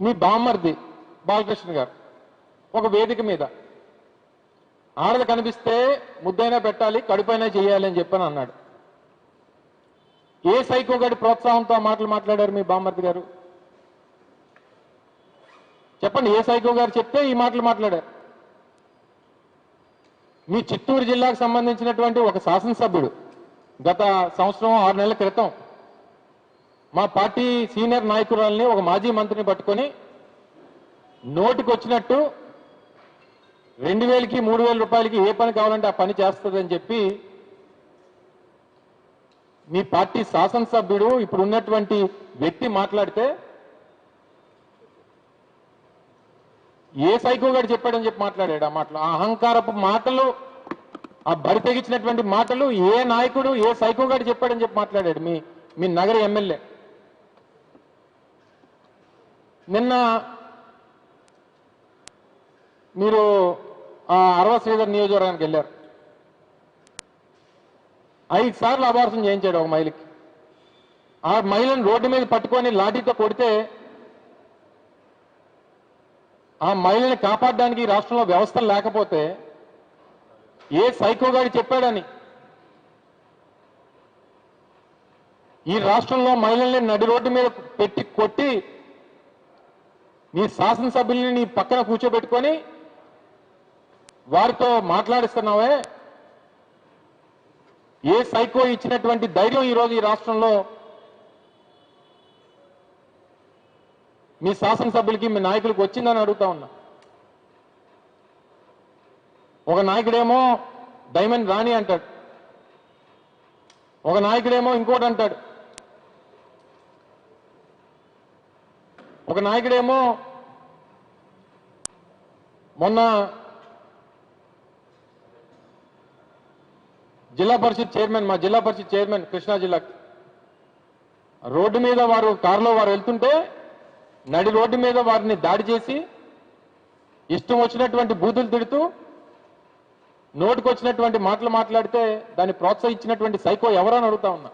మీ బామ్మర్ది బాలకృష్ణ గారు ఒక వేదిక మీద ఆడది కనిపిస్తే ముద్దైనా పెట్టాలి, కడుపైనా చేయాలి అని చెప్పని అన్నాడు. ఏ సైకో గడి ప్రోత్సాహంతో ఆ మాటలు మాట్లాడారు మీ బామ్మర్ది గారు? చెప్పండి, ఏ సైకో గారు చెప్తే ఈ మాటలు మాట్లాడారు? మీ చిత్తూరు జిల్లాకు సంబంధించినటువంటి ఒక శాసనసభ్యుడు గత సంవత్సరం 6 నెలల క్రితం మా పార్టీ సీనియర్ నాయకురాల్ని, ఒక మాజీ మంత్రిని పట్టుకొని నోటికి వచ్చినట్టు 2000కి 3000 రూపాయలకి ఏ పని కావాలంటే ఆ పని చేస్తుందని చెప్పి మీ పార్టీ శాసనసభ్యుడు ఇప్పుడు ఉన్నటువంటి వ్యక్తి మాట్లాడితే ఏ సైకో గారు చెప్పాడని చెప్పి మాట్లాడాడు. ఆ మాటలు, ఆ అహంకారపు మాటలు, ఆ బరి తెగించినటువంటి మాటలు ఏ నాయకుడు, ఏ సైకో గారు చెప్పాడని చెప్పి మాట్లాడాడు మీ నగర ఎమ్మెల్యే. నిన్న మీరు ఆ అరవ శ్రీధర్ నియోజకవర్గానికి వెళ్ళారు. 5 సార్లు అబార్షన్ చేయించాడు ఒక మహిళకి. ఆ మహిళను రోడ్డు మీద పట్టుకొని లాఠీతో కొడితే ఆ మహిళని కాపాడడానికి రాష్ట్రంలో వ్యవస్థలు లేకపోతే ఏ సైకో గారు చెప్పాడని ఈ రాష్ట్రంలో మహిళల్ని నడి రోడ్డు మీద పెట్టి కొట్టి నీ శాసనసభ్యుల్ని నీ పక్కన కూర్చోబెట్టుకొని వారితో మాట్లాడిస్తున్నావే, ఏ సైకో ఇచ్చినటువంటి ధైర్యం ఈరోజు ఈ రాష్ట్రంలో మీ శాసనసభ్యులకి, మీ నాయకులకు వచ్చిందని అడుగుతా ఉన్నా. ఒక నాయకుడేమో డైమండ్ రాణి అంటాడు, ఒక నాయకుడేమో ఇంకోటి అంటాడు, ఒక నాయకుడేమో మొన్న జిల్లా పరిషత్ చైర్మన్, మా జిల్లా పరిషత్ చైర్మన్ కృష్ణా జిల్లాకి రోడ్డు మీద వారు కారులో వారు వెళ్తుంటే నడి రోడ్డు మీద వారిని దాడి చేసి ఇష్టం వచ్చినటువంటి బూతులు తిడుతూ నోటికి వచ్చినటువంటి మాటలు మాట్లాడితే దాన్ని ప్రోత్సహించినటువంటి సైకో ఎవరని అడుగుతా ఉన్నా.